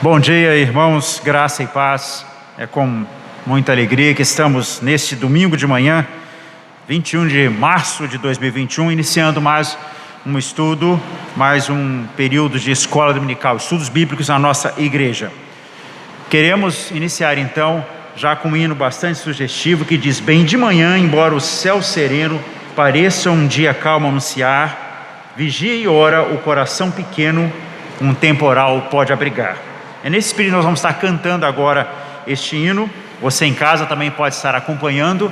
Bom dia, irmãos, graça e paz. É com muita alegria que estamos neste domingo de manhã, 21 de março de 2021, iniciando mais um estudo, mais um período de escola dominical, estudos bíblicos na nossa igreja. Queremos iniciar então já com um hino bastante sugestivo que diz: bem de manhã, embora o céu sereno pareça um dia calmo anunciar, vigia e ora o coração pequeno, um temporal pode abrigar. É nesse espírito que nós vamos estar cantando agora este hino. Você em casa também pode estar acompanhando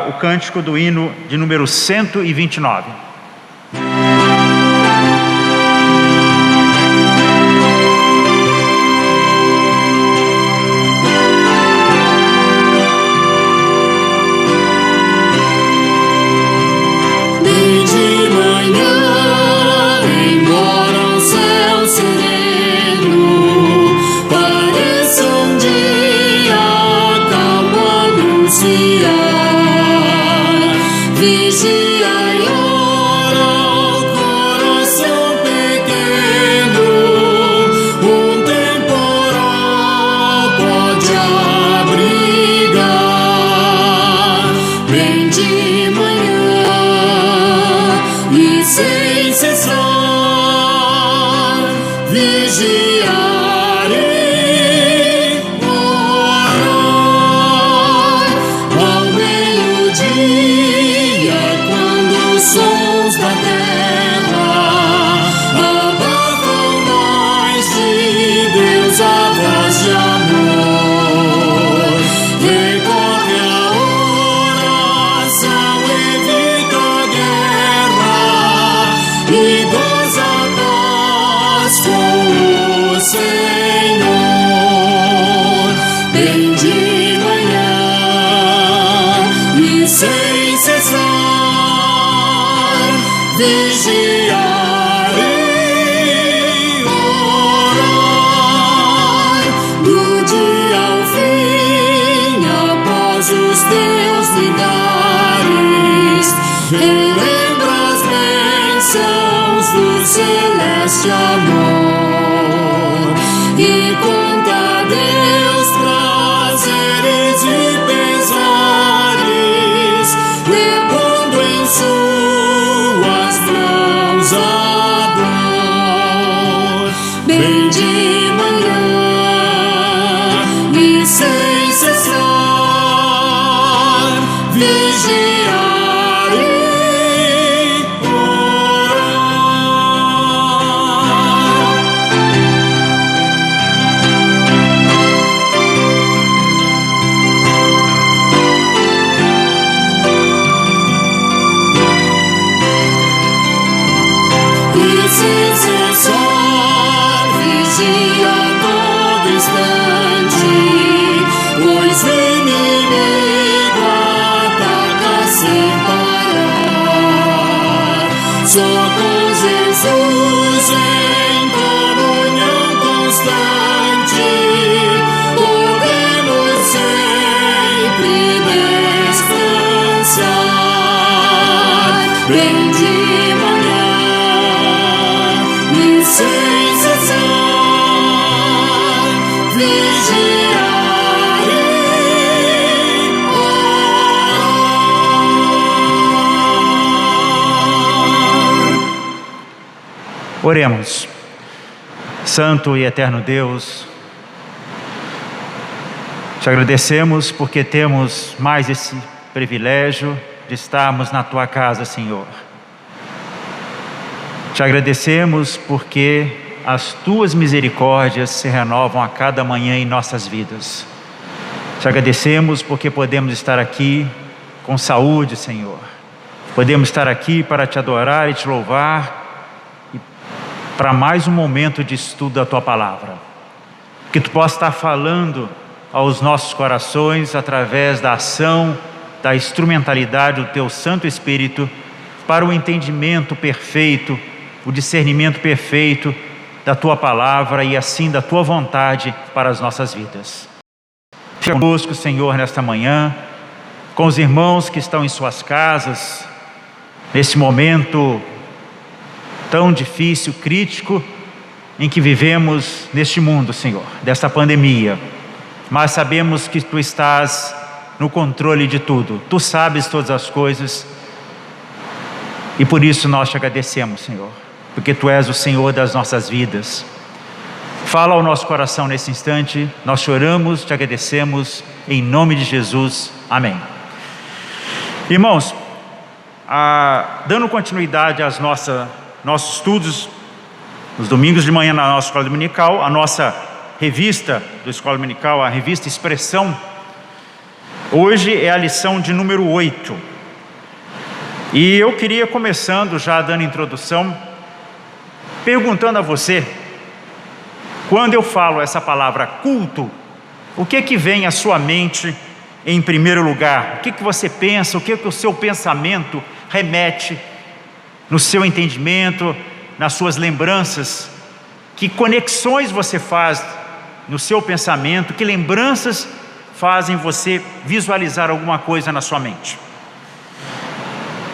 o cântico do hino de número 129. Oremos. Santo e eterno Deus, te agradecemos porque temos mais esse privilégio de estarmos na tua casa, Senhor. Te agradecemos porque as tuas misericórdias se renovam a cada manhã em nossas vidas. Te agradecemos porque podemos estar aqui com saúde, Senhor. Podemos estar aqui para te adorar e te louvar, para mais um momento de estudo da Tua Palavra. Que Tu possa estar falando aos nossos corações através da ação, da instrumentalidade do Teu Santo Espírito, para o entendimento perfeito, o discernimento perfeito da Tua Palavra e assim da Tua vontade para as nossas vidas. Fica conosco, Senhor, nesta manhã, com os irmãos que estão em suas casas, nesse momento tão difícil, crítico, em que vivemos neste mundo, Senhor, desta pandemia, mas sabemos que Tu estás no controle de tudo, Tu sabes todas as coisas, e por isso nós Te agradecemos, Senhor, porque Tu és o Senhor das nossas vidas. Fala ao nosso coração nesse instante, nós choramos, Te agradecemos, em nome de Jesus, amém. Irmãos, dando continuidade aos nossos estudos, nos domingos de manhã na nossa escola dominical, a nossa revista da escola dominical, a revista Expressão, hoje é a lição de número 8. E eu queria, começando já dando introdução, perguntando a você, quando eu falo essa palavra culto, o que vem à sua mente em primeiro lugar? O que você pensa, o que o seu pensamento remete no seu entendimento, nas suas lembranças? Que conexões você faz no seu pensamento? Que lembranças fazem você visualizar alguma coisa na sua mente?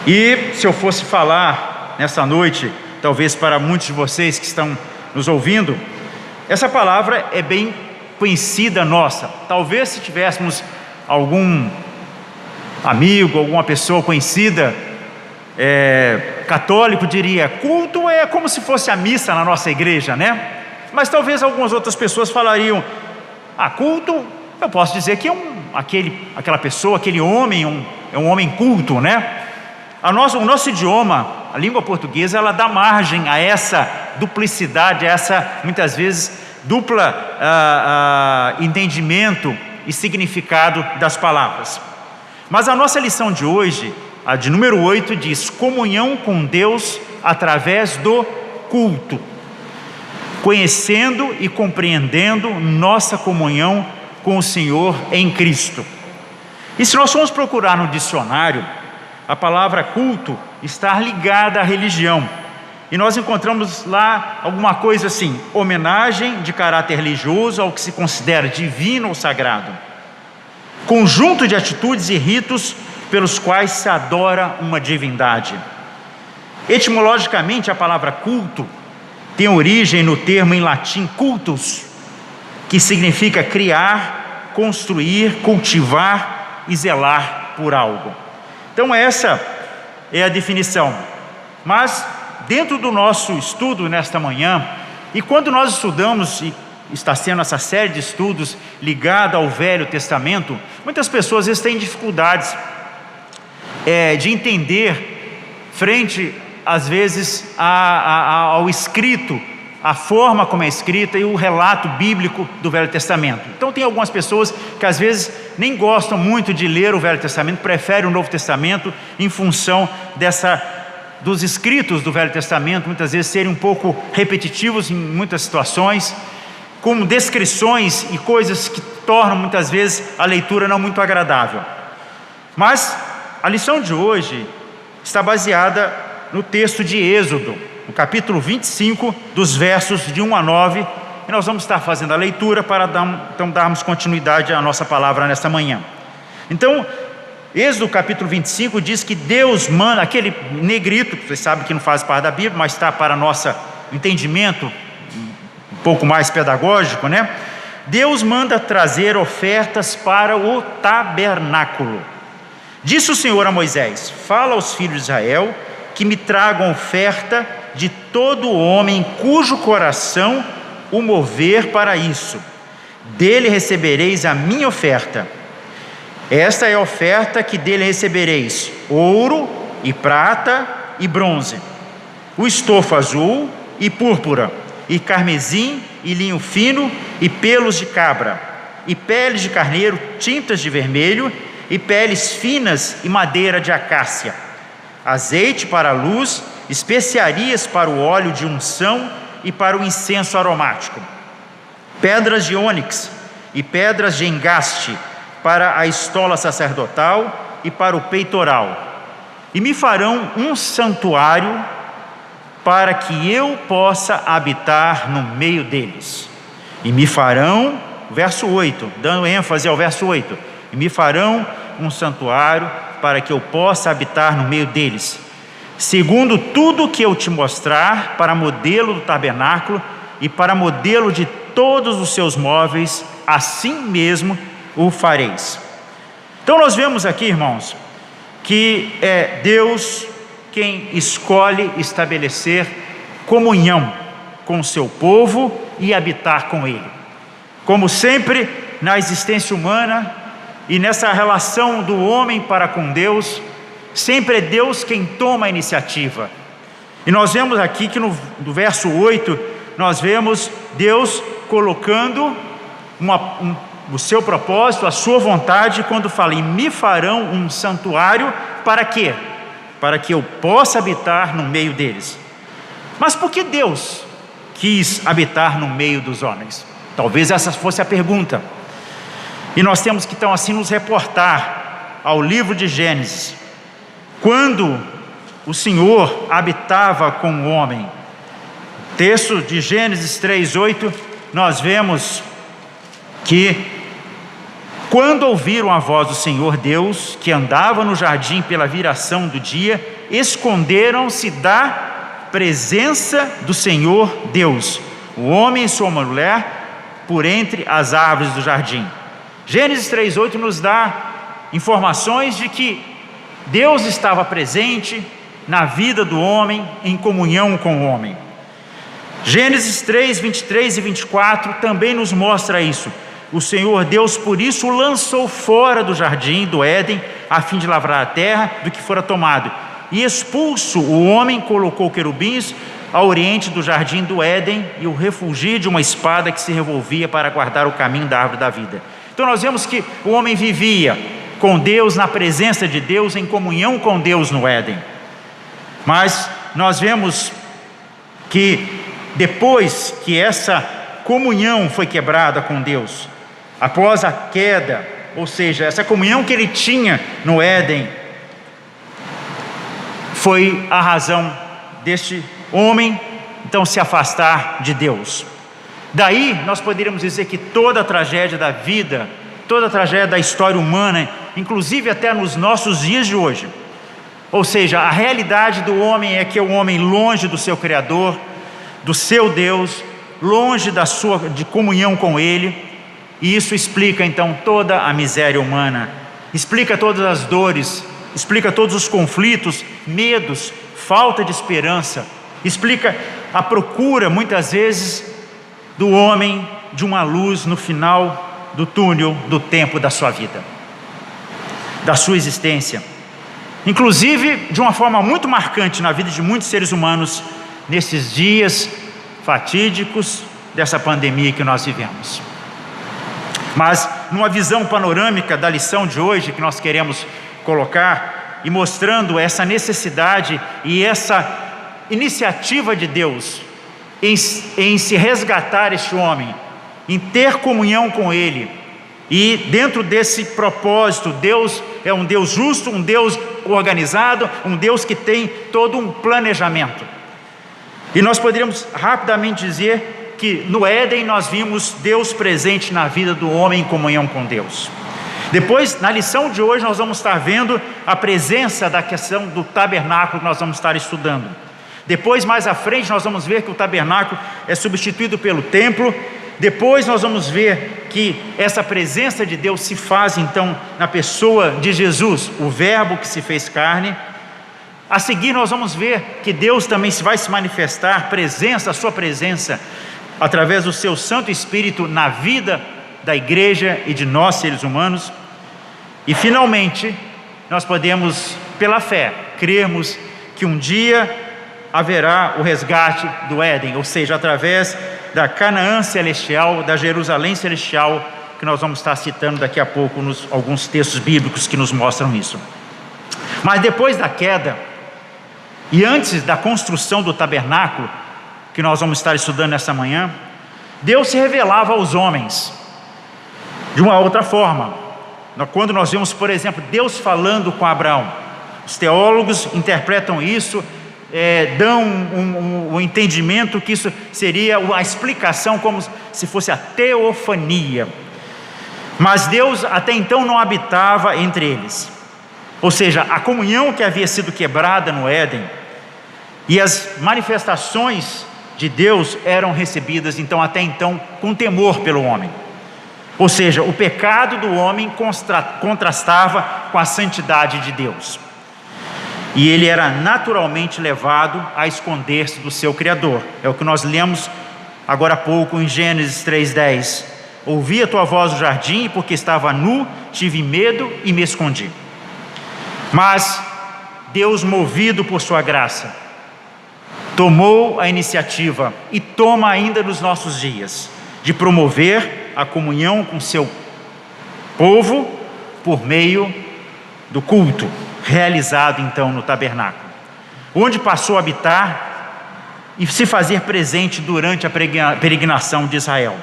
E se eu fosse falar nessa noite, talvez para muitos de vocês que estão nos ouvindo, essa palavra é bem conhecida nossa. Talvez se tivéssemos algum amigo, alguma pessoa conhecida, católico, diria, culto é como se fosse a missa na nossa igreja, né? Mas talvez algumas outras pessoas falariam, culto, eu posso dizer que aquela pessoa, aquele homem, é um homem culto, né? O nosso idioma, a língua portuguesa, ela dá margem a essa duplicidade, a essa, muitas vezes, dupla entendimento e significado das palavras. Mas a nossa lição de hoje, a de número 8, diz: comunhão com Deus através do culto, conhecendo e compreendendo nossa comunhão com o Senhor em Cristo. E se nós formos procurar no dicionário, a palavra culto está ligada à religião, e nós encontramos lá alguma coisa assim: homenagem de caráter religioso ao que se considera divino ou sagrado, conjunto de atitudes e ritos pelos quais se adora uma divindade. Etimologicamente, a palavra culto tem origem no termo em latim cultus, que significa criar, construir, cultivar e zelar por algo. Então essa é a definição. Mas dentro do nosso estudo nesta manhã, e quando nós estudamos, e está sendo essa série de estudos ligada ao Velho Testamento, muitas pessoas às vezes têm dificuldades de entender frente, às vezes, ao escrito, a forma como é escrita e o relato bíblico do Velho Testamento. Então tem algumas pessoas que às vezes nem gostam muito de ler o Velho Testamento, preferem o Novo Testamento em função dos escritos do Velho Testamento, muitas vezes serem um pouco repetitivos em muitas situações, com descrições e coisas que tornam muitas vezes a leitura não muito agradável. Mas a lição de hoje está baseada no texto de Êxodo, no capítulo 25, dos versos de 1 a 9, e nós vamos estar fazendo a leitura para darmos continuidade à nossa palavra nesta manhã. Então, Êxodo capítulo 25 diz que Deus manda, aquele negrito, que vocês sabem que não faz parte da Bíblia, mas está para nosso entendimento um pouco mais pedagógico, né? Deus manda trazer ofertas para o tabernáculo. Disse o Senhor a Moisés: fala aos filhos de Israel que me tragam oferta de todo homem cujo coração o mover para isso. Dele recebereis a minha oferta. Esta é a oferta que dele recebereis: ouro e prata e bronze, o estofo azul e púrpura, e carmesim e linho fino e pelos de cabra, e peles de carneiro, tintas de vermelho e peles finas e madeira de acácia, azeite para a luz, especiarias para o óleo de unção e para o incenso aromático, pedras de ônix e pedras de engaste para a estola sacerdotal e para o peitoral. E me farão um santuário para que eu possa habitar no meio deles. E me farão, verso 8, dando ênfase ao verso 8, e me farão um santuário para que eu possa habitar no meio deles, segundo tudo que eu te mostrar, para modelo do tabernáculo e para modelo de todos os seus móveis, assim mesmo o fareis. Então nós vemos aqui, irmãos, que é Deus quem escolhe estabelecer comunhão com o seu povo e habitar com ele. Como sempre, na existência humana e nessa relação do homem para com Deus, sempre é Deus quem toma a iniciativa. E nós vemos aqui que no verso 8, nós vemos Deus colocando o seu propósito, a sua vontade, quando fala: e me farão um santuário, para quê? Para que eu possa habitar no meio deles. Mas por que Deus quis habitar no meio dos homens? Talvez essa fosse a pergunta. E nós temos que então assim nos reportar ao livro de Gênesis. Quando o Senhor habitava com o homem, texto de Gênesis 3:8, nós vemos que quando ouviram a voz do Senhor Deus, que andava no jardim pela viração do dia, esconderam-se da presença do Senhor Deus, o homem e sua mulher, por entre as árvores do jardim. Gênesis 3:8 nos dá informações de que Deus estava presente na vida do homem, em comunhão com o homem. Gênesis 3:23 e 24 também nos mostra isso. O Senhor Deus, por isso, o lançou fora do jardim do Éden, a fim de lavrar a terra do que fora tomado. E expulso o homem, colocou querubins ao oriente do jardim do Éden e o refugio de uma espada que se revolvia para guardar o caminho da árvore da vida. Então nós vemos que o homem vivia com Deus, na presença de Deus, em comunhão com Deus no Éden. Mas nós vemos que depois que essa comunhão foi quebrada com Deus, após a queda, ou seja, essa comunhão que ele tinha no Éden, foi a razão deste homem então se afastar de Deus. Daí nós poderíamos dizer que toda a tragédia da vida, toda a tragédia da história humana, inclusive até nos nossos dias de hoje, ou seja, a realidade do homem é que é o homem longe do seu Criador, do seu Deus, longe de comunhão com Ele. E isso explica então toda a miséria humana, explica todas as dores, explica todos os conflitos, medos, falta de esperança, explica a procura muitas vezes do homem de uma luz no final do túnel do tempo da sua vida, da sua existência. Inclusive de uma forma muito marcante na vida de muitos seres humanos nesses dias fatídicos dessa pandemia que nós vivemos. Mas numa visão panorâmica da lição de hoje que nós queremos colocar e mostrando essa necessidade e essa iniciativa de Deus em se resgatar este homem, em ter comunhão com Ele, e dentro desse propósito, Deus é um Deus justo, um Deus organizado, um Deus que tem todo um planejamento. E nós poderíamos rapidamente dizer que no Éden nós vimos Deus presente na vida do homem em comunhão com Deus. Depois, na lição de hoje, nós vamos estar vendo a presença da questão do tabernáculo que nós vamos estar estudando. Depois, mais à frente, nós vamos ver que o tabernáculo é substituído pelo templo. Depois nós vamos ver que essa presença de Deus se faz então na pessoa de Jesus, o Verbo que se fez carne. A seguir nós vamos ver que Deus também vai se manifestar, a sua presença, através do seu Santo Espírito na vida da igreja e de nós seres humanos. E finalmente nós podemos, pela fé, crermos que um dia haverá o resgate do Éden, ou seja, através da Canaã celestial, da Jerusalém celestial, que nós vamos estar citando daqui a pouco nos alguns textos bíblicos que nos mostram isso. Mas depois da queda e antes da construção do tabernáculo, que nós vamos estar estudando nessa manhã, Deus se revelava aos homens de uma outra forma. Quando nós vemos, por exemplo, Deus falando com Abraão, os teólogos interpretam isso, dão um entendimento que isso seria uma explicação como se fosse a teofania. Mas Deus até então não habitava entre eles, ou seja, a comunhão que havia sido quebrada no Éden e as manifestações de Deus eram recebidas então até então com temor pelo homem. Ou seja, o pecado do homem contrastava com a santidade de Deus. E ele era naturalmente levado a esconder-se do seu Criador. É o que nós lemos agora há pouco em Gênesis 3:10. Ouvi a tua voz no jardim, e porque estava nu, tive medo e me escondi. Mas Deus, movido por sua graça, tomou a iniciativa e toma ainda nos nossos dias de promover a comunhão com seu povo por meio do culto realizado então no tabernáculo, onde passou a habitar e se fazer presente durante a peregrinação de Israel.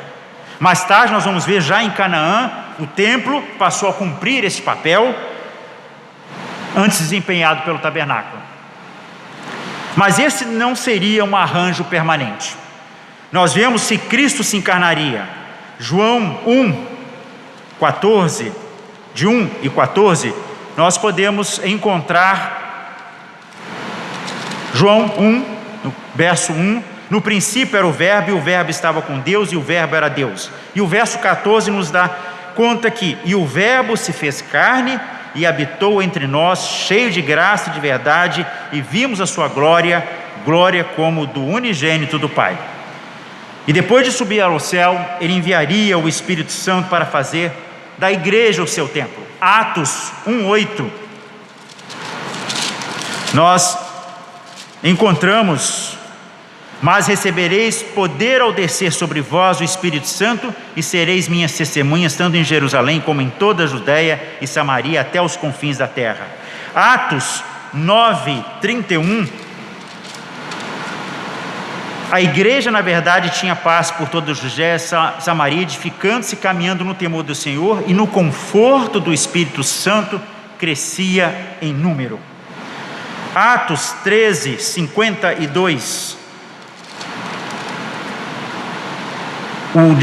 Mais tarde nós vamos ver, já em Canaã, o templo passou a cumprir esse papel antes desempenhado pelo tabernáculo. Mas esse não seria um arranjo permanente. Nós vemos se Cristo se encarnaria. João 1:14, de 1 e 14, nós podemos encontrar João 1, no verso 1, no princípio era o verbo, e o verbo estava com Deus, e o verbo era Deus. E o verso 14 nos dá conta que, e o verbo se fez carne, e habitou entre nós, cheio de graça e de verdade, e vimos a sua glória, glória como do unigênito do Pai. E depois de subir ao céu, ele enviaria o Espírito Santo para fazer da igreja o seu templo. Atos 1:8. Nós encontramos: mas recebereis poder ao descer sobre vós o Espírito Santo, e sereis minhas testemunhas, tanto em Jerusalém como em toda a Judéia e Samaria, até os confins da terra. Atos 9:31. A igreja, na verdade, tinha paz por toda a Judéia e Samaria, edificando-se, caminhando no temor do Senhor, e no conforto do Espírito Santo crescia em número. Atos 13:52. Os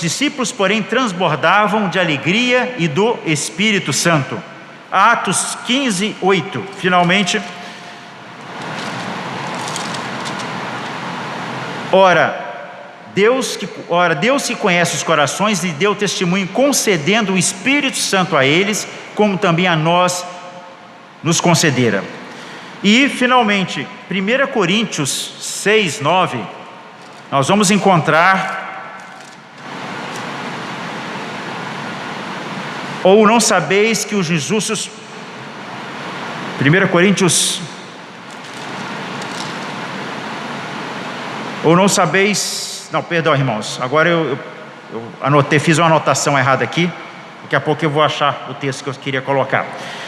discípulos, porém, transbordavam de alegria e do Espírito Santo. Atos 15:8. Finalmente, Ora, Deus que conhece os corações lhe deu testemunho, concedendo o Espírito Santo a eles, como também a nós nos concedera. E, finalmente, 1 Coríntios 6:9, nós vamos encontrar: ou não sabeis que os injustos... 1 Coríntios... Ou não sabeis... Não, perdão, irmãos. Agora eu anotei, fiz uma anotação errada aqui. Daqui a pouco eu vou achar o texto que eu queria colocar.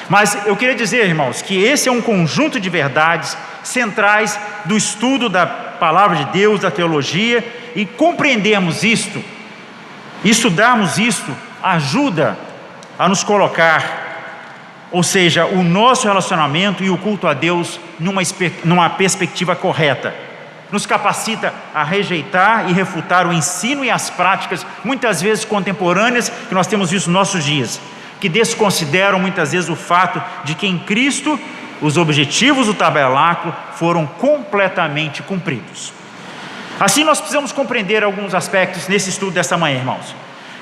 Mas eu queria dizer, irmãos, que esse é um conjunto de verdades centrais do estudo da palavra de Deus, da teologia, e compreendermos isto, estudarmos isto, ajuda a nos colocar, ou seja, o nosso relacionamento e o culto a Deus numa perspectiva correta. Nos capacita a rejeitar e refutar o ensino e as práticas, muitas vezes contemporâneas, que nós temos visto nos nossos dias, que desconsideram muitas vezes o fato de que em Cristo os objetivos do tabernáculo foram completamente cumpridos. Assim, nós precisamos compreender alguns aspectos nesse estudo desta manhã, irmãos.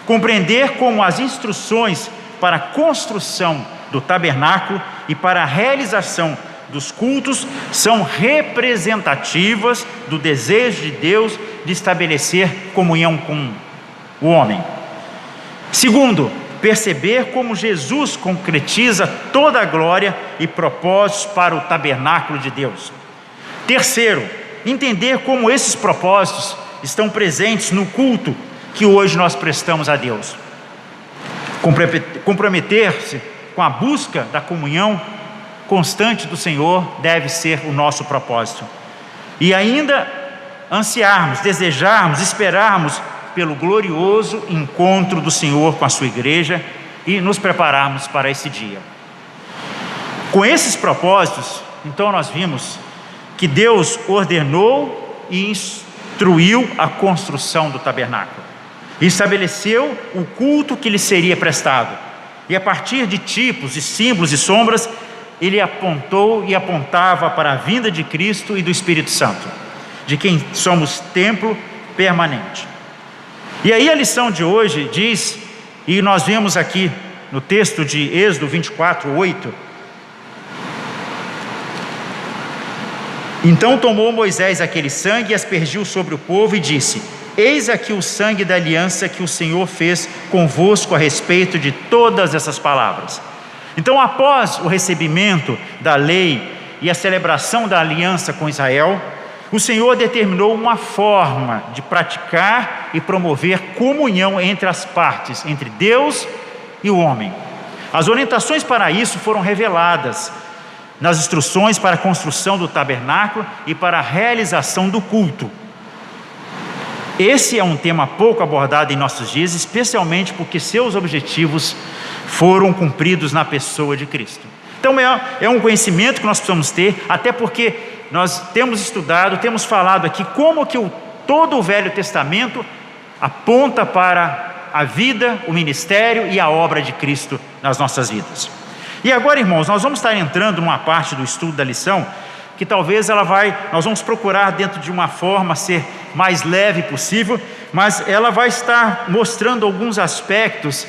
Compreender como as instruções para a construção do tabernáculo e para a realização dos cultos são representativas do desejo de Deus de estabelecer comunhão com o homem. Segundo, perceber como Jesus concretiza toda a glória e propósitos para o tabernáculo de Deus. Terceiro, entender como esses propósitos estão presentes no culto que hoje nós prestamos a Deus. Comprometer-se com a busca da comunhão constante do Senhor deve ser o nosso propósito. E ainda ansiarmos, desejarmos, esperarmos pelo glorioso encontro do Senhor com a sua igreja e nos prepararmos para esse dia. Com esses propósitos, então nós vimos que Deus ordenou e instruiu a construção do tabernáculo. E estabeleceu o culto que lhe seria prestado. E a partir de tipos e símbolos e sombras, ele apontou e apontava para a vinda de Cristo e do Espírito Santo. de quem somos templo permanente. E aí a lição de hoje diz, e nós vemos aqui no texto de Êxodo 24:8, então tomou Moisés aquele sangue e aspergiu sobre o povo e disse: eis aqui o sangue da aliança que o Senhor fez convosco a respeito de todas essas palavras. Então, após o recebimento da lei e a celebração da aliança com Israel, o Senhor determinou uma forma de praticar e promover comunhão entre as partes, entre Deus e o homem. As orientações para isso foram reveladas nas instruções para a construção do tabernáculo e para a realização do culto. Esse é um tema pouco abordado em nossos dias, especialmente porque seus objetivos foram cumpridos na pessoa de Cristo. Então é um conhecimento que nós precisamos ter, até porque nós temos estudado, temos falado aqui como que todo o Velho Testamento aponta para a vida, o ministério e a obra de Cristo nas nossas vidas. E agora, irmãos, nós vamos estar entrando numa parte do estudo da lição que talvez nós vamos procurar dentro de uma forma ser mais leve possível, mas ela vai estar mostrando alguns aspectos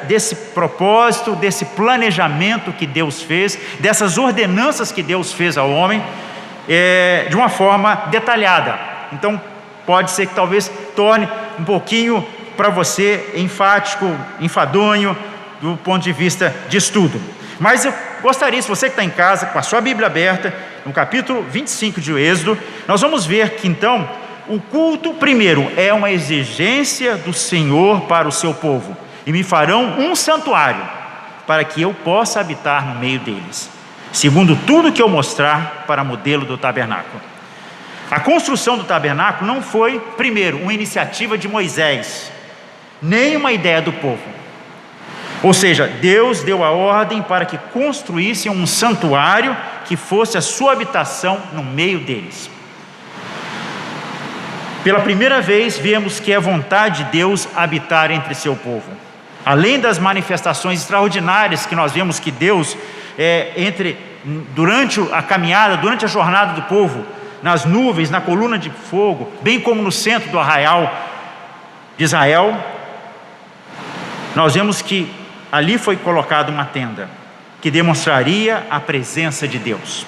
desse propósito, desse planejamento que Deus fez, dessas ordenanças que Deus fez ao homem, de uma forma detalhada. Então pode ser que talvez torne um pouquinho para você enfadonho do ponto de vista de estudo. Mas eu gostaria, se você que está em casa, com a sua Bíblia aberta, no capítulo 25 de Êxodo, nós vamos ver que então, o culto, primeiro, é uma exigência do Senhor para o seu povo. E me farão um santuário, para que eu possa habitar no meio deles, segundo tudo que eu mostrar para modelo do tabernáculo. A construção do tabernáculo não foi, primeiro, uma iniciativa de Moisés, nem uma ideia do povo. Ou seja, Deus deu a ordem para que construíssem um santuário que fosse a sua habitação no meio deles. Pela primeira vez, vemos que é vontade de Deus habitar entre seu povo. Além das manifestações extraordinárias que nós vemos que Deus, durante a caminhada, durante a jornada do povo, nas nuvens, na coluna de fogo, bem como no centro do arraial de Israel, nós vemos que ali foi colocada uma tenda que demonstraria a presença de Deus.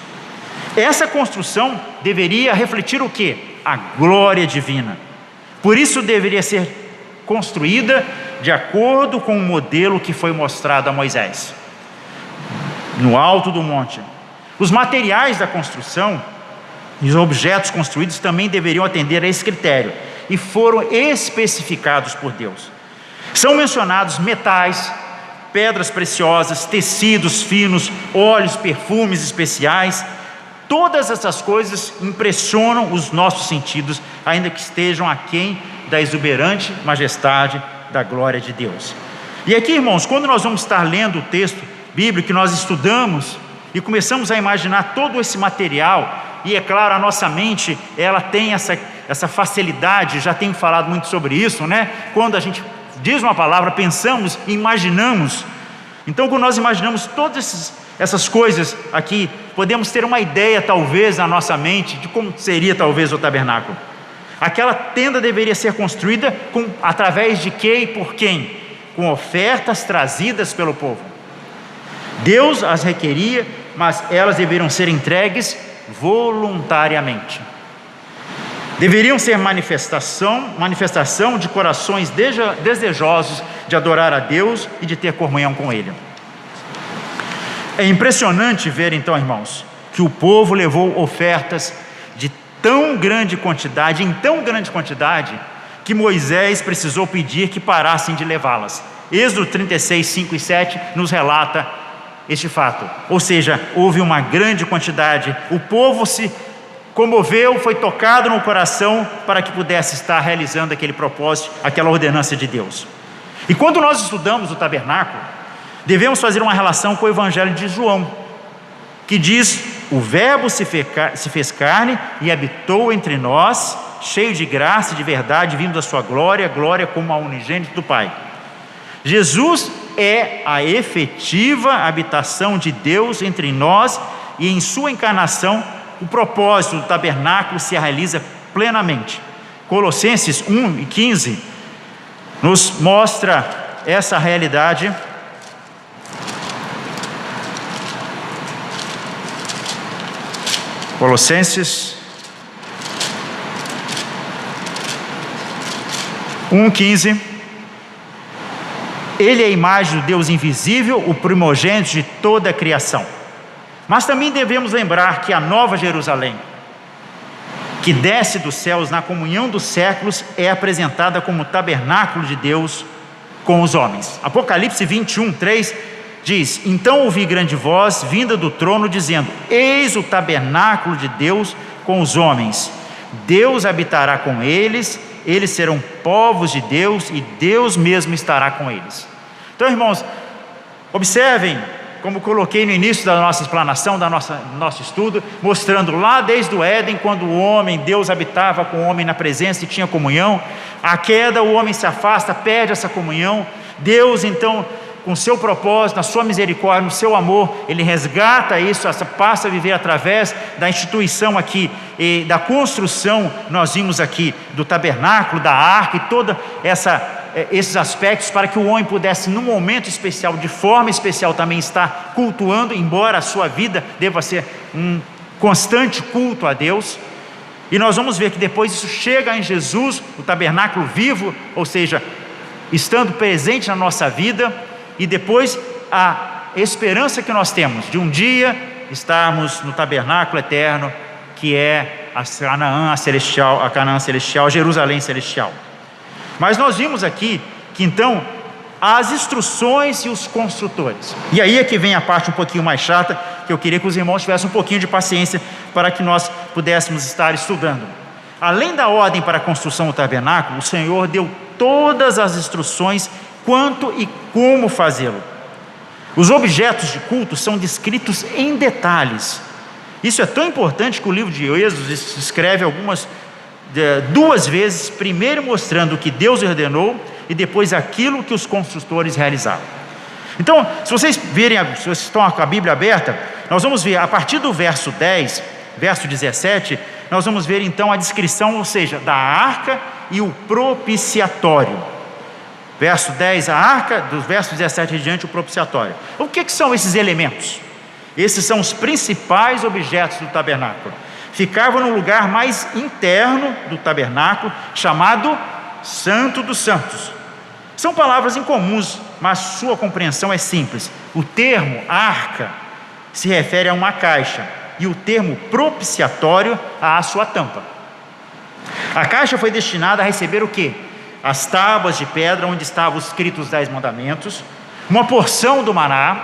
Essa construção deveria refletir o quê? A glória divina. Por isso deveria ser construída de acordo com o modelo que foi mostrado a Moisés, no alto do monte. Os materiais da construção e os objetos construídos também deveriam atender a esse critério e foram especificados por Deus. São mencionados metais, pedras preciosas, tecidos finos, óleos, perfumes especiais. Todas essas coisas impressionam os nossos sentidos, ainda que estejam aquém da exuberante majestade da glória de Deus. E aqui, irmãos, quando nós vamos estar lendo o texto bíblico que nós estudamos e começamos a imaginar todo esse material, e é claro, a nossa mente, ela tem essa facilidade, já tenho falado muito sobre isso, né? Quando a gente diz uma palavra, pensamos, imaginamos. Então, quando nós imaginamos todas essas coisas aqui, podemos ter uma ideia, talvez, na nossa mente, de como seria talvez o tabernáculo. Aquela tenda deveria ser construída através de quê e por quem? Com ofertas trazidas pelo povo. Deus as requeria, mas elas deveriam ser entregues voluntariamente. Deveriam ser manifestação de corações desejosos de adorar a Deus e de ter comunhão com Ele. É impressionante ver então, irmãos, que o povo levou ofertas de tão grande quantidade, que Moisés precisou pedir que parassem de levá-las. Êxodo 36, 5 e 7 nos relata este fato. Ou seja, houve uma grande quantidade, o povo se comoveu, foi tocado no coração para que pudesse estar realizando aquele propósito, aquela ordenança de Deus. E quando nós estudamos o tabernáculo, devemos fazer uma relação com o Evangelho de João, que diz: o verbo se fez carne e habitou entre nós, cheio de graça e de verdade, vindo da sua glória como a unigênito do Pai. Jesus é a efetiva habitação de Deus entre nós, e em sua encarnação o propósito do tabernáculo se realiza plenamente. Colossenses 1:15 nos mostra essa realidade. Colossenses 1:15. Ele é a imagem do Deus invisível, o primogênito de toda a criação. Mas também devemos lembrar que a Nova Jerusalém, que desce dos céus na comunhão dos séculos, é apresentada como o tabernáculo de Deus com os homens. Apocalipse 21:3 diz: então ouvi grande voz vinda do trono dizendo: eis o tabernáculo de Deus com os homens, Deus habitará com eles, eles serão povos de Deus e Deus mesmo estará com eles. Então, irmãos, observem, como coloquei no início da nossa explanação, do nosso estudo, mostrando lá desde o Éden, quando o homem, Deus habitava com o homem na presença e tinha comunhão. A queda, o homem se afasta, perde essa comunhão. Deus, então, com o seu propósito, na sua misericórdia, no seu amor, Ele resgata isso, passa a viver através da instituição aqui, e da construção, nós vimos aqui, do tabernáculo, da arca e toda esses aspectos, para que o homem pudesse, num momento especial, de forma especial também estar cultuando, embora a sua vida deva ser um constante culto a Deus. E nós vamos ver que depois isso chega em Jesus, o tabernáculo vivo, ou seja, estando presente na nossa vida, e depois a esperança que nós temos de um dia estarmos no tabernáculo eterno, que é a Canaã celestial, a Jerusalém celestial. Mas nós vimos aqui que então as instruções e os construtores. E aí é que vem a parte um pouquinho mais chata, que eu queria que os irmãos tivessem um pouquinho de paciência para que nós pudéssemos estar estudando. Além da ordem para a construção do tabernáculo, o Senhor deu todas as instruções quanto e como fazê-lo. Os objetos de culto são descritos em detalhes. Isso é tão importante que o livro de Êxodo escreve duas vezes, primeiro mostrando o que Deus ordenou e depois aquilo que os construtores realizaram. Então, se vocês estão com a Bíblia aberta, nós vamos ver a partir do verso 10, verso 17, nós vamos ver então a descrição, ou seja, da arca e o propiciatório. Verso 10, a arca, do verso 17 em diante, o propiciatório. O que são esses elementos? Esses são os principais objetos do tabernáculo. Ficavam no lugar mais interno do tabernáculo, chamado Santo dos Santos. São palavras incomuns, mas sua compreensão é simples. O termo arca se refere a uma caixa, e o termo propiciatório à sua tampa. A caixa foi destinada a receber o quê? As tábuas de pedra onde estavam escritos os 10 mandamentos, uma porção do maná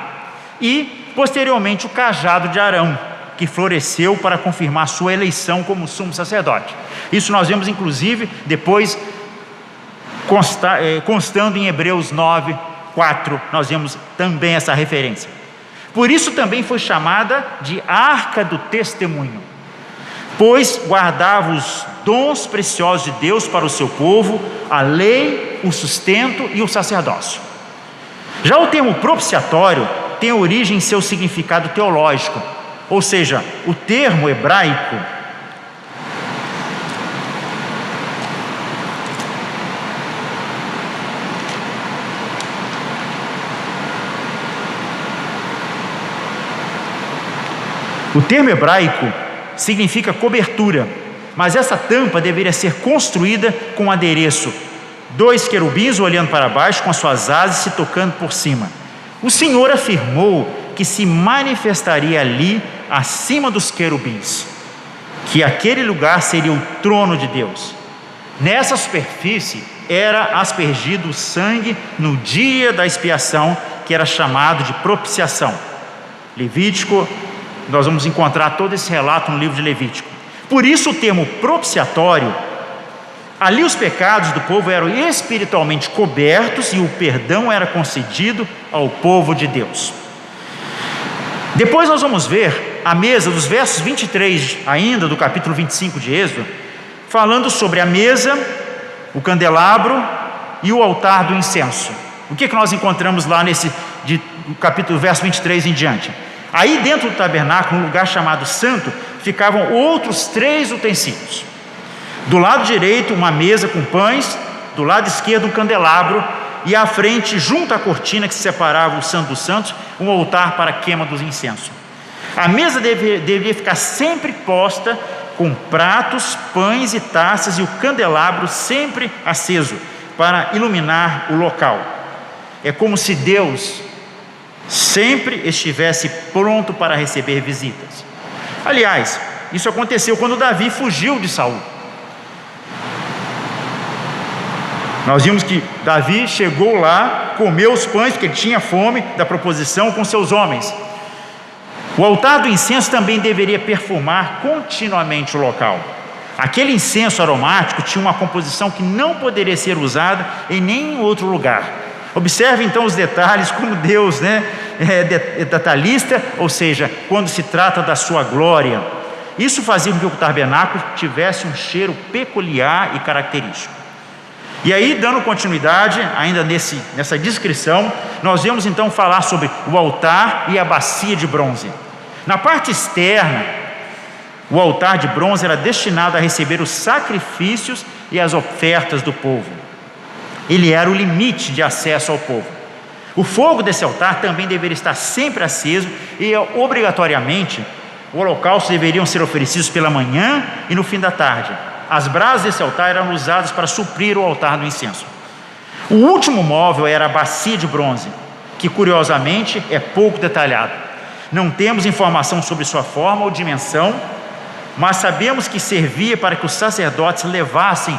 e, posteriormente, o cajado de Arão, que floresceu para confirmar sua eleição como sumo sacerdote. Isso nós vemos inclusive depois constando em Hebreus 9:4, nós vemos também essa referência. Por isso também foi chamada de Arca do Testemunho, pois guardava os dons preciosos de Deus para o seu povo, a lei, o sustento e o sacerdócio. Já o termo propiciatório tem origem em seu significado teológico, ou seja, o termo hebraico significa cobertura, mas essa tampa deveria ser construída com adereço, 2 querubins olhando para baixo com as suas asas se tocando por cima. O Senhor afirmou que se manifestaria ali acima dos querubins, que aquele lugar seria o trono de Deus. Nessa superfície era aspergido o sangue no dia da expiação, que era chamado de propiciação. Levítico, nós vamos encontrar todo esse relato no livro de Levítico. Por isso o termo propiciatório, ali os pecados do povo eram espiritualmente cobertos e o perdão era concedido ao povo de Deus. Depois nós vamos ver a mesa dos versos 23 ainda do capítulo 25 de Êxodo, falando sobre a mesa, o candelabro e o altar do incenso. O que nós encontramos lá do capítulo verso 23 em diante? Aí dentro do tabernáculo, num lugar chamado Santo, ficavam outros 3 utensílios. Do lado direito, uma mesa com pães, do lado esquerdo, um candelabro, e à frente, junto à cortina que separava o Santo dos Santos, um altar para a queima dos incensos. A mesa deveria ficar sempre posta com pratos, pães e taças, e o candelabro sempre aceso para iluminar o local. É como se Deus sempre estivesse pronto para receber visitas. Aliás, isso aconteceu quando Davi fugiu de Saul. Nós vimos que Davi chegou lá, comeu os pães, porque ele tinha fome da proposição com seus homens. O altar do incenso também deveria perfumar continuamente o local. Aquele incenso aromático tinha uma composição que não poderia ser usada em nenhum outro lugar. Observe então os detalhes, como Deus é detalhista, ou seja, quando se trata da sua glória. Isso fazia com que o tabernáculo tivesse um cheiro peculiar e característico. E aí, dando continuidade, ainda nessa descrição, nós vamos então falar sobre o altar e a bacia de bronze. Na parte externa, o altar de bronze era destinado a receber os sacrifícios e as ofertas do povo. Ele era o limite de acesso ao povo. O fogo desse altar também deveria estar sempre aceso e, obrigatoriamente, os holocaustos deveriam ser oferecidos pela manhã e no fim da tarde. As brasas desse altar eram usadas para suprir o altar do incenso. O último móvel era a bacia de bronze, que curiosamente é pouco detalhado. Não temos informação sobre sua forma ou dimensão, mas sabemos que servia para que os sacerdotes lavassem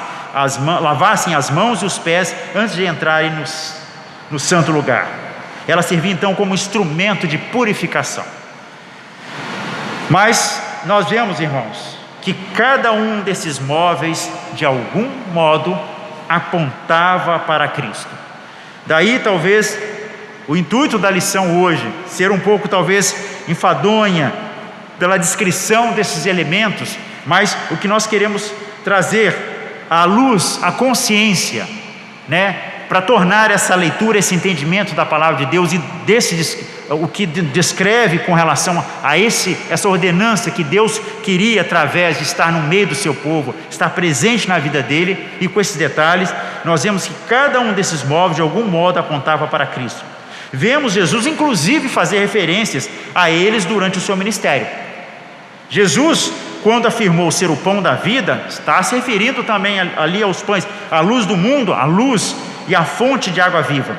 as mãos e os pés antes de entrarem no santo lugar. Ela servia então como instrumento de purificação. Mas nós vemos, irmãos, que cada um desses móveis, de algum modo, apontava para Cristo. Daí, talvez, o intuito da lição hoje, ser um pouco, talvez, enfadonha, pela descrição desses elementos, mas o que nós queremos trazer à luz, à consciência, para tornar essa leitura, esse entendimento da palavra de Deus e o que descreve com relação a essa ordenança que Deus queria através de estar no meio do seu povo, estar presente na vida dele. E com esses detalhes, nós vemos que cada um desses móveis de algum modo apontava para Cristo. Vemos Jesus inclusive fazer referências a eles durante o seu ministério. Jesus, quando afirmou ser o pão da vida, está se referindo também ali aos pães, a luz do mundo, a luz e a fonte de água viva.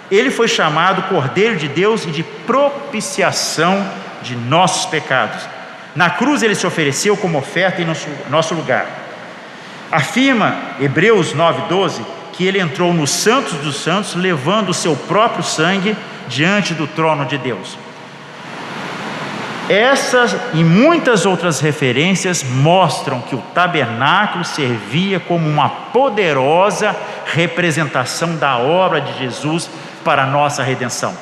Ele foi chamado Cordeiro de Deus e de propiciação de nossos pecados. Na cruz ele se ofereceu como oferta em nosso lugar. Afirma Hebreus 9:12 que ele entrou no Santos dos Santos levando o seu próprio sangue diante do trono de Deus. Essas e muitas outras referências mostram que o tabernáculo servia como uma poderosa representação da obra de Jesus para a nossa redenção.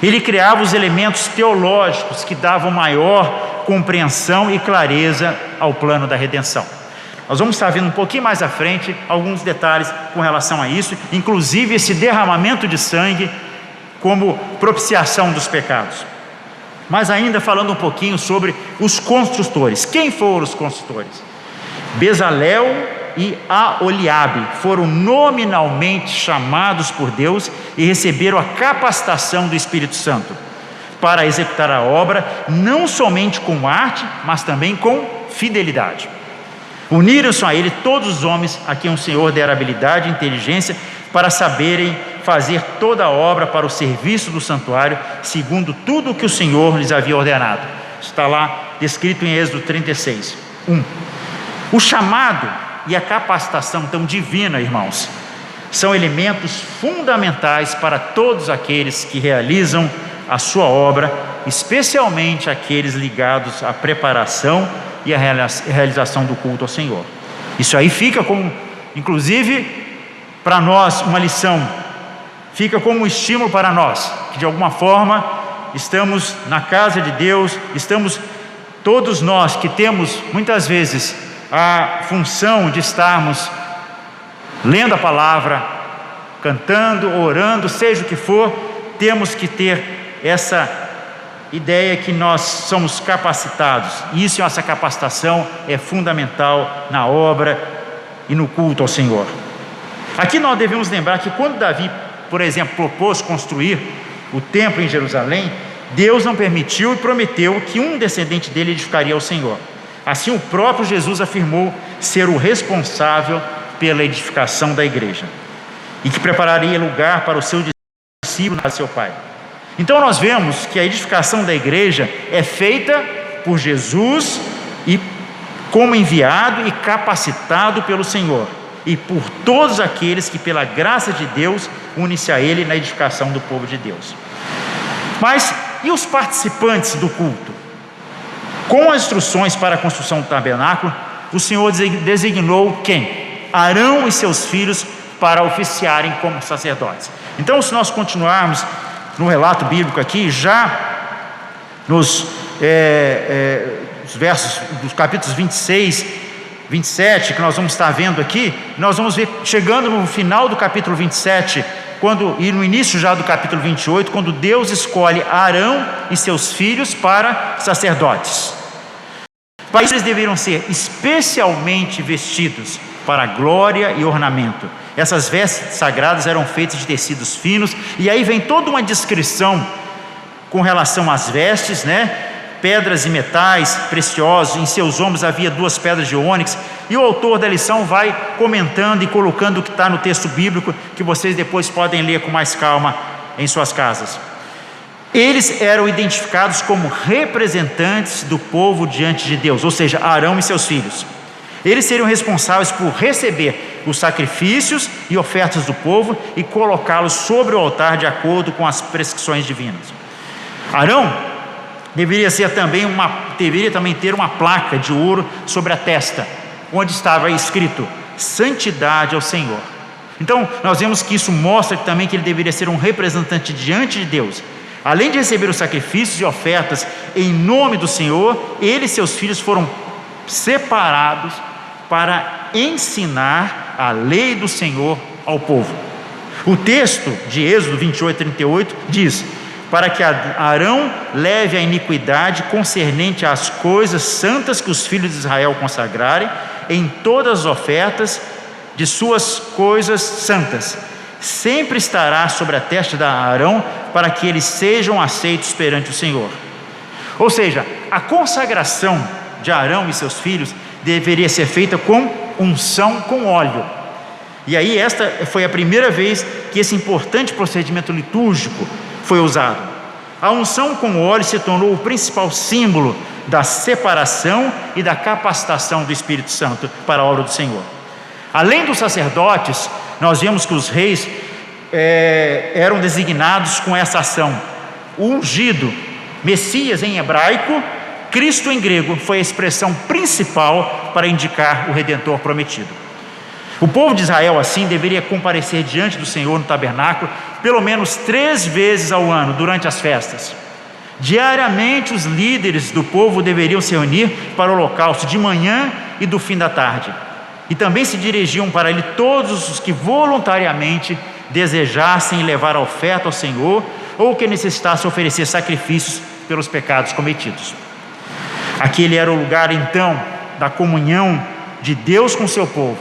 Ele criava os elementos teológicos que davam maior compreensão e clareza ao plano da redenção. Nós vamos estar vendo um pouquinho mais à frente alguns detalhes com relação a isso, inclusive esse derramamento de sangue como propiciação dos pecados. Mas ainda falando um pouquinho sobre os construtores. Quem foram os construtores? Bezalel e Aholiabe foram nominalmente chamados por Deus e receberam a capacitação do Espírito Santo para executar a obra, não somente com arte, mas também com fidelidade. Uniram-se a ele todos os homens a quem o Senhor dera habilidade e inteligência para saberem fazer toda a obra para o serviço do santuário, segundo tudo o que o Senhor lhes havia ordenado. Está lá descrito em Êxodo 36:1. O chamado e a capacitação tão divina, irmãos, são elementos fundamentais para todos aqueles que realizam a sua obra, especialmente aqueles ligados à preparação e à realização do culto ao Senhor. Isso aí fica como, inclusive, para nós uma lição, fica como um estímulo para nós, que de alguma forma estamos na casa de Deus, estamos todos nós que temos muitas vezes a função de estarmos lendo a palavra, cantando, orando, seja o que for, temos que ter essa ideia que nós somos capacitados. Isso, essa capacitação é fundamental na obra e no culto ao Senhor. Aqui nós devemos lembrar que quando Davi, por exemplo, propôs construir o templo em Jerusalém, Deus não permitiu e prometeu que um descendente dele edificaria ao Senhor. Assim, o próprio Jesus afirmou ser o responsável pela edificação da igreja e que prepararia lugar para o seu discípulo, seu Pai. Então nós vemos que a edificação da igreja é feita por Jesus e como enviado e capacitado pelo Senhor, e por todos aqueles que pela graça de Deus unem-se a Ele na edificação do povo de Deus. Mas e os participantes do culto? Com as instruções para a construção do tabernáculo, o Senhor designou quem? Arão e seus filhos para oficiarem como sacerdotes. Então, se nós continuarmos no relato bíblico aqui, já nos versos dos capítulos 26, 27, que nós vamos estar vendo aqui, nós vamos ver, chegando no final do capítulo 27, e no início já do capítulo 28, quando Deus escolhe Arão e seus filhos para sacerdotes. Para isso eles deveriam ser especialmente vestidos para glória e ornamento. Essas vestes sagradas eram feitas de tecidos finos, e aí vem toda uma descrição com relação às vestes, pedras e metais preciosos. Em seus ombros havia 2 pedras de ônix, e o autor da lição vai comentando e colocando o que está no texto bíblico, que vocês depois podem ler com mais calma em suas casas. Eles eram identificados como representantes do povo diante de Deus, ou seja, Arão e seus filhos. Eles seriam responsáveis por receber os sacrifícios e ofertas do povo e colocá-los sobre o altar de acordo com as prescrições divinas. Arão deveria também ter uma placa de ouro sobre a testa, onde estava escrito santidade ao Senhor. Então nós vemos que isso mostra também que ele deveria ser um representante diante de Deus. Além de receber os sacrifícios e ofertas em nome do Senhor, ele e seus filhos foram separados para ensinar a lei do Senhor ao povo. O texto de Êxodo 28, 38 diz: para que Arão leve a iniquidade concernente às coisas santas que os filhos de Israel consagrarem em todas as ofertas de suas coisas santas. Sempre estará sobre a testa de Arão, para que eles sejam aceitos perante o Senhor. Ou seja, a consagração de Arão e seus filhos deveria ser feita com unção com óleo. E aí esta foi a primeira vez que esse importante procedimento litúrgico foi usado. A unção com óleo se tornou o principal símbolo da separação e da capacitação do Espírito Santo para a obra do Senhor. Além dos sacerdotes, nós vemos que os reis eram designados com essa ação. O ungido, Messias em hebraico, Cristo em grego, foi a expressão principal para indicar o Redentor prometido. O povo de Israel, assim, deveria comparecer diante do Senhor no tabernáculo pelo menos 3 vezes ao ano, durante as festas. Diariamente, os líderes do povo deveriam se reunir para o holocausto de manhã e do fim da tarde. E também se dirigiam para ele todos os que voluntariamente desejassem levar a oferta ao Senhor, ou que necessitassem oferecer sacrifícios pelos pecados cometidos. Aquele era o lugar, então, da comunhão de Deus com o seu povo,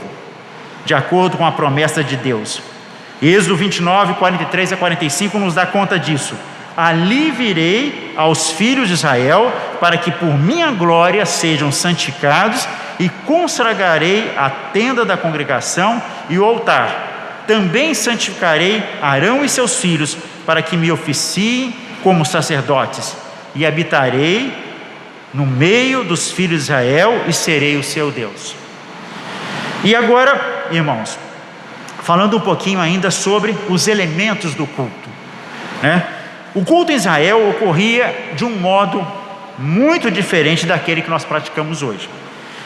de acordo com a promessa de Deus. Êxodo 29, 43 a 45 nos dá conta disso. Ali virei aos filhos de Israel, para que por minha glória sejam santificados, e consagrarei a tenda da congregação e o altar. Também santificarei Arão e seus filhos, para que me oficiem como sacerdotes, e habitarei no meio dos filhos de Israel, e serei o seu Deus. E agora, irmãos, falando um pouquinho ainda sobre os elementos do culto, O culto em Israel ocorria de um modo muito diferente daquele que nós praticamos hoje.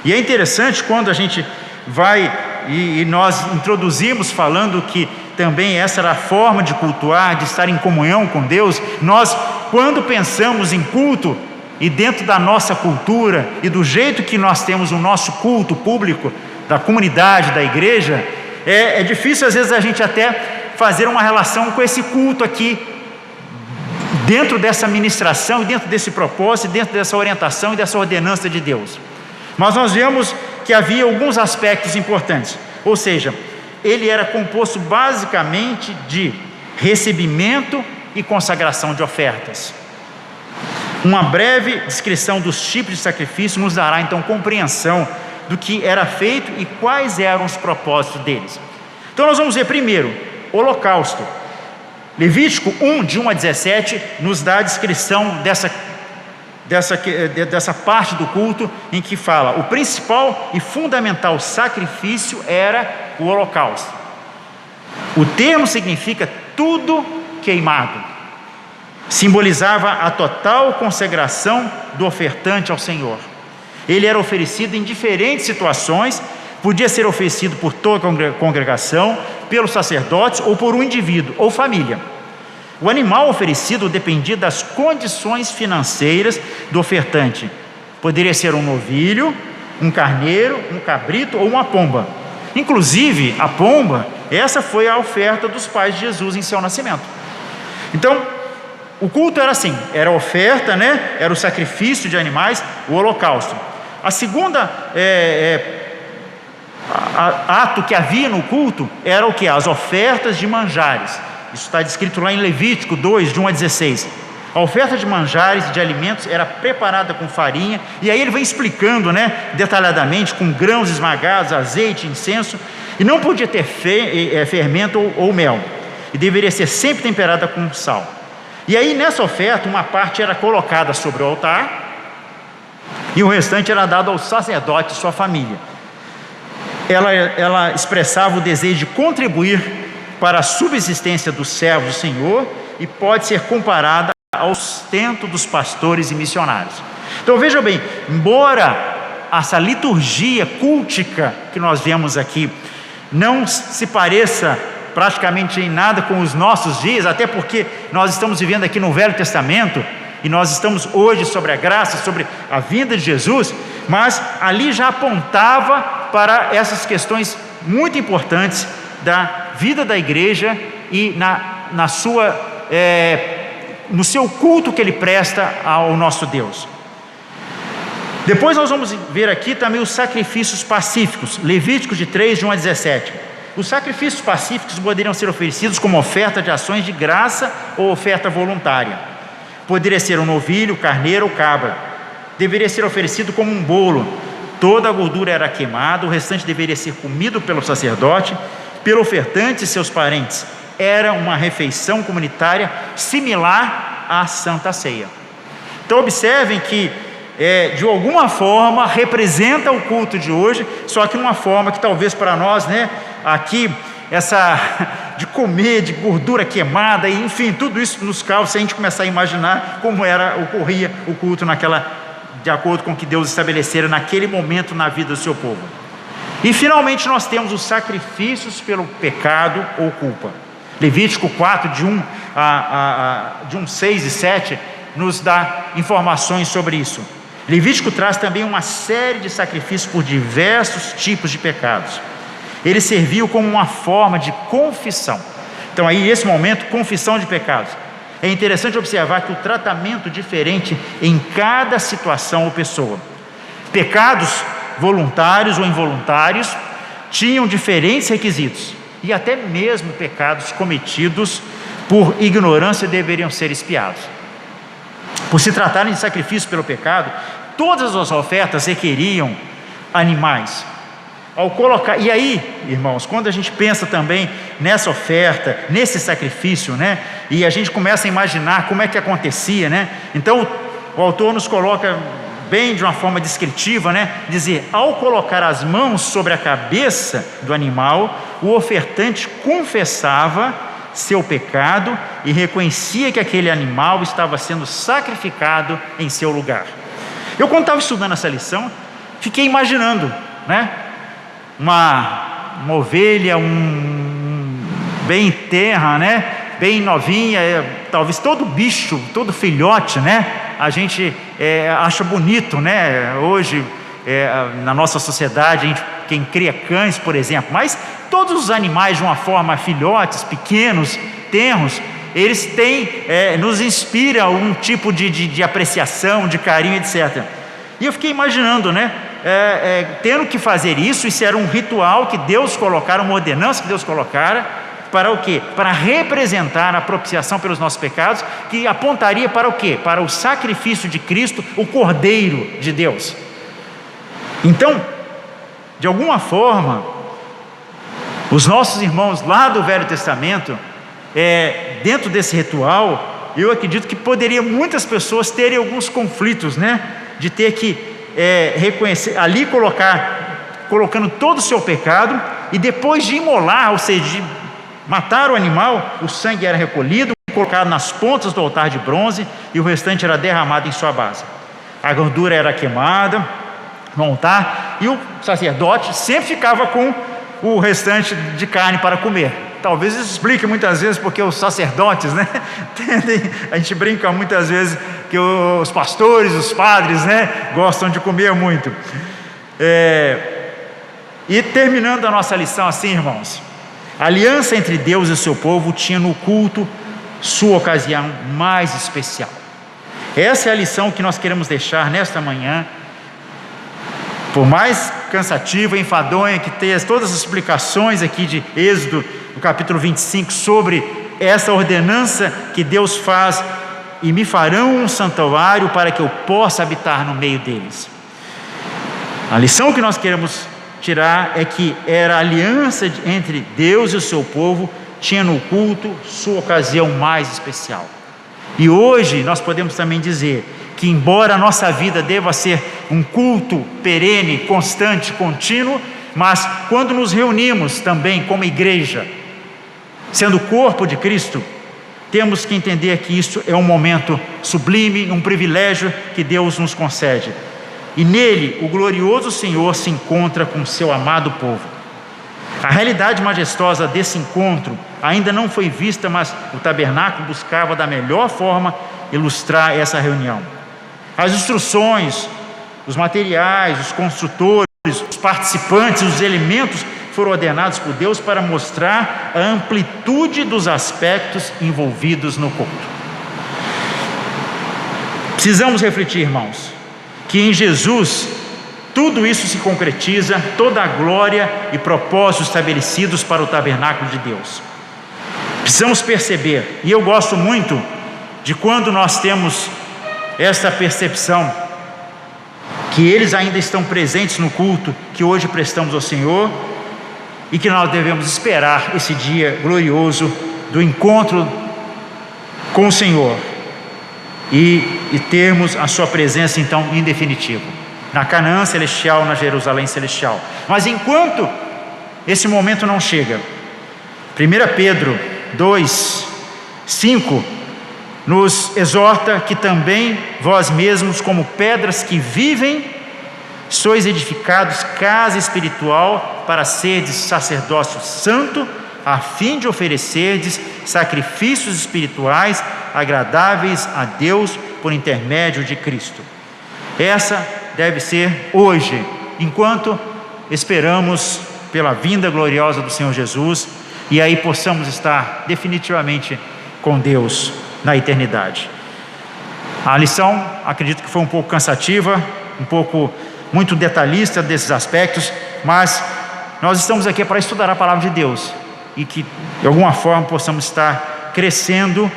E é interessante quando a gente vai e nós introduzimos falando que também essa era a forma de cultuar, de estar em comunhão com Deus. Nós, quando pensamos em culto, e dentro da nossa cultura e do jeito que nós temos o nosso culto público, da comunidade, da igreja, é difícil às vezes a gente até fazer uma relação com esse culto aqui dentro dessa ministração, dentro desse propósito, dentro dessa orientação e dessa ordenança de Deus. Mas nós vemos que havia alguns aspectos importantes, ou seja, ele era composto basicamente de recebimento e consagração de ofertas. Uma breve descrição dos tipos de sacrifício nos dará então compreensão do que era feito e quais eram os propósitos deles. Então nós vamos ver primeiro, holocausto. Levítico 1, de 1 a 17, nos dá a descrição dessa parte do culto em que fala: o principal e fundamental sacrifício era o holocausto. O termo significa tudo queimado. Simbolizava a total consagração do ofertante ao Senhor. Ele era oferecido em diferentes situações, podia ser oferecido por toda a congregação, pelos sacerdotes ou por um indivíduo ou família. O animal oferecido dependia das condições financeiras do ofertante. Poderia ser um novilho, um carneiro, um cabrito ou uma pomba. Inclusive, a pomba, essa foi a oferta dos pais de Jesus em seu nascimento. Então, o culto era assim, era a oferta, né? Era o sacrifício de animais, o holocausto. A segunda ato que havia no culto era o que? As ofertas de manjares. Isso está descrito lá em Levítico 2, de 1 a 16. A oferta de manjares e de alimentos era preparada com farinha, e aí ele vem explicando, né, detalhadamente, com grãos esmagados, azeite, incenso, e não podia ter fermento ou mel, e deveria ser sempre temperada com sal. E aí nessa oferta, uma parte era colocada sobre o altar, e o restante era dado ao sacerdote e sua família. Ela expressava o desejo de contribuir para a subsistência dos servos do Senhor, e pode ser comparada ao sustento dos pastores e missionários. Então veja bem, embora essa liturgia cultica que nós vemos aqui não se pareça praticamente em nada com os nossos dias, até porque nós estamos vivendo aqui no Velho Testamento, e nós estamos hoje sobre a graça, sobre a vinda de Jesus, mas ali já apontava para essas questões muito importantes da vida da igreja e no seu culto que ele presta ao nosso Deus. Depois nós vamos ver aqui também os sacrifícios pacíficos, Levíticos de 3, de 1 a 17. Os sacrifícios pacíficos poderiam ser oferecidos como oferta de ações de graça ou oferta voluntária. Poderia ser um novilho, carneiro ou cabra. Deveria ser oferecido como um bolo. Toda a gordura era queimada, o restante deveria ser comido pelo sacerdote, pelo ofertante e seus parentes. Era uma refeição comunitária similar à Santa Ceia. Então observem que de alguma forma representa o culto de hoje, só que uma forma que talvez para nós, né, aqui, essa de comer, de gordura queimada, e enfim, tudo isso nos causa, se a gente começar a imaginar como ocorria o culto de acordo com o que Deus estabelecera naquele momento na vida do seu povo. E finalmente nós temos os sacrifícios pelo pecado ou culpa. Levítico 4, de 1, 6 e 7, nos dá informações sobre isso. Levítico traz também uma série de sacrifícios por diversos tipos de pecados. Ele serviu como uma forma de confissão. Então aí, nesse momento, confissão de pecados. É interessante observar que o tratamento diferente em cada situação ou pessoa. Pecados voluntários ou involuntários tinham diferentes requisitos, e até mesmo pecados cometidos por ignorância deveriam ser expiados. Por se tratarem de sacrifício pelo pecado, todas as ofertas requeriam animais. E aí, irmãos, quando a gente pensa também nessa oferta, nesse sacrifício, né, e a gente começa a imaginar como é que acontecia, né, então o autor nos coloca bem de uma forma descritiva, né, dizer: ao colocar as mãos sobre a cabeça do animal, o ofertante confessava seu pecado e reconhecia que aquele animal estava sendo sacrificado em seu lugar. Eu, quando estava estudando essa lição, fiquei imaginando, né, uma ovelha, bem tenra, né, bem novinha, talvez todo bicho, todo filhote, né, a gente acha bonito, né, hoje na nossa sociedade, quem cria cães, por exemplo, mas todos os animais de uma forma, filhotes, pequenos, tenros, eles nos inspiram um tipo de apreciação, de carinho, etc. E eu fiquei imaginando, né? Tendo que fazer isso era um ritual que Deus colocara, uma ordenança que Deus colocara, para o quê? Para representar a propiciação pelos nossos pecados, que apontaria para o quê? Para o sacrifício de Cristo, o Cordeiro de Deus. Então, de alguma forma, os nossos irmãos lá do Velho Testamento, dentro desse ritual, eu acredito que poderia muitas pessoas terem alguns conflitos, né? De ter que reconhecer, ali colocando todo o seu pecado, e depois de imolar, ou seja, de matar o animal, o sangue era recolhido, colocado nas pontas do altar de bronze, e o restante era derramado em sua base. A gordura era queimada no altar, e o sacerdote sempre ficava com o restante de carne para comer. Talvez isso explique muitas vezes porque os sacerdotes, né, a gente brinca muitas vezes que os pastores, os padres, né, gostam de comer muito. E terminando a nossa lição assim, irmãos, a aliança entre Deus e o seu povo tinha no culto sua ocasião mais especial. Essa é a lição que nós queremos deixar nesta manhã. Por mais cansativa, enfadonha que tenha todas as explicações aqui de Êxodo, no capítulo 25, sobre essa ordenança que Deus faz: e me farão um santuário para que eu possa habitar no meio deles. A lição que nós queremos tirar é que era a aliança entre Deus e o seu povo, tinha no culto sua ocasião mais especial. E hoje nós podemos também dizer que, embora a nossa vida deva ser um culto perene, constante, contínuo, mas quando nos reunimos também como igreja, sendo o corpo de Cristo, temos que entender que isso é um momento sublime, um privilégio que Deus nos concede. E nele o glorioso Senhor se encontra com seu amado povo. A realidade majestosa desse encontro ainda não foi vista, mas o tabernáculo buscava da melhor forma ilustrar essa reunião. As instruções, os materiais, os construtores, os participantes, os elementos foram ordenados por Deus para mostrar a amplitude dos aspectos envolvidos no culto. Precisamos refletir, irmãos, que em Jesus tudo isso se concretiza, toda a glória e propósitos estabelecidos para o tabernáculo de Deus. Precisamos perceber, e eu gosto muito de quando nós temos esta percepção, que eles ainda estão presentes no culto que hoje prestamos ao Senhor, e que nós devemos esperar esse dia glorioso do encontro com o Senhor, e termos a sua presença então em definitivo, na Canaã celestial, na Jerusalém celestial. Mas enquanto esse momento não chega, 1 Pedro 2:5 nos exorta que também vós mesmos, como pedras que vivem, sois edificados casa espiritual para serdes sacerdócio santo, a fim de oferecerdes sacrifícios espirituais agradáveis a Deus por intermédio de Cristo. Essa deve ser hoje, enquanto esperamos pela vinda gloriosa do Senhor Jesus, e aí possamos estar definitivamente com Deus na eternidade. A lição, acredito que foi um pouco cansativa, muito detalhista desses aspectos, mas nós estamos aqui para estudar a palavra de Deus, e que de alguma forma possamos estar crescendo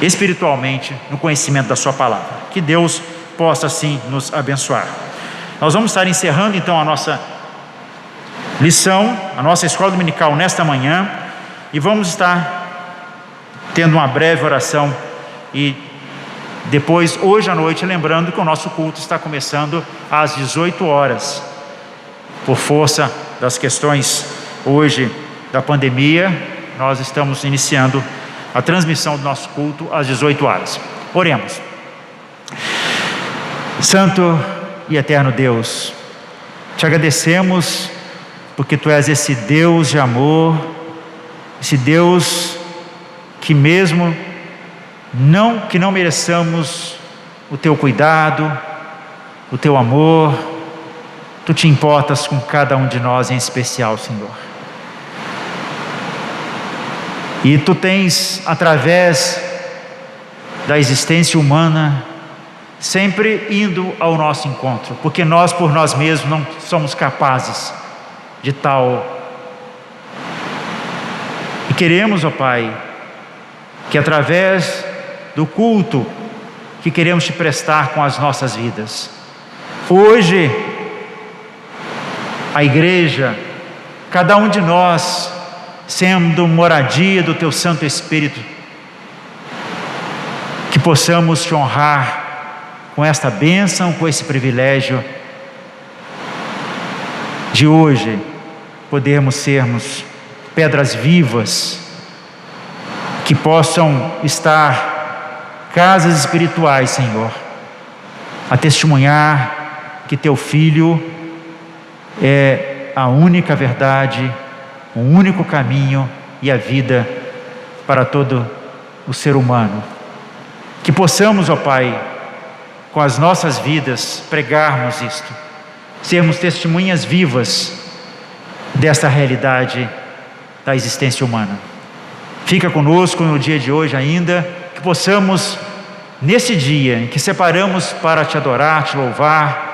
espiritualmente no conhecimento da sua palavra. Que Deus possa assim nos abençoar. Nós vamos estar encerrando então a nossa lição, a nossa escola dominical nesta manhã, e vamos estar tendo uma breve oração, e depois, hoje à noite, lembrando que o nosso culto está começando às 18 horas, por força das questões hoje da pandemia, nós estamos iniciando a transmissão do nosso culto às 18 horas. Oremos. Santo e eterno Deus, te agradecemos porque Tu és esse Deus de amor, esse Deus que mesmo que não mereçamos o Teu cuidado, o Teu amor, Tu te importas com cada um de nós em especial, Senhor. E Tu tens, através da existência humana, sempre indo ao nosso encontro, porque nós por nós mesmos não somos capazes de tal. E queremos, ó Pai, que através do culto que queremos Te prestar com as nossas vidas, hoje, a igreja, cada um de nós, sendo moradia do Teu Santo Espírito, que possamos Te honrar com esta bênção, com esse privilégio de hoje podermos sermos pedras vivas que possam estar casas espirituais, Senhor, a testemunhar que Teu Filho é a única verdade, o único caminho e a vida para todo o ser humano. Que possamos, ó Pai, com as nossas vidas pregarmos isto, sermos testemunhas vivas desta realidade da existência humana. Fica conosco no dia de hoje ainda, que possamos, nesse dia em que separamos para Te adorar, Te louvar,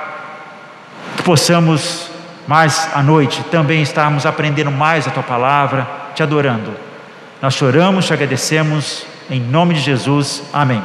que possamos mais à noite também estarmos aprendendo mais a Tua palavra, Te adorando. Nós choramos, Te agradecemos, em nome de Jesus, amém.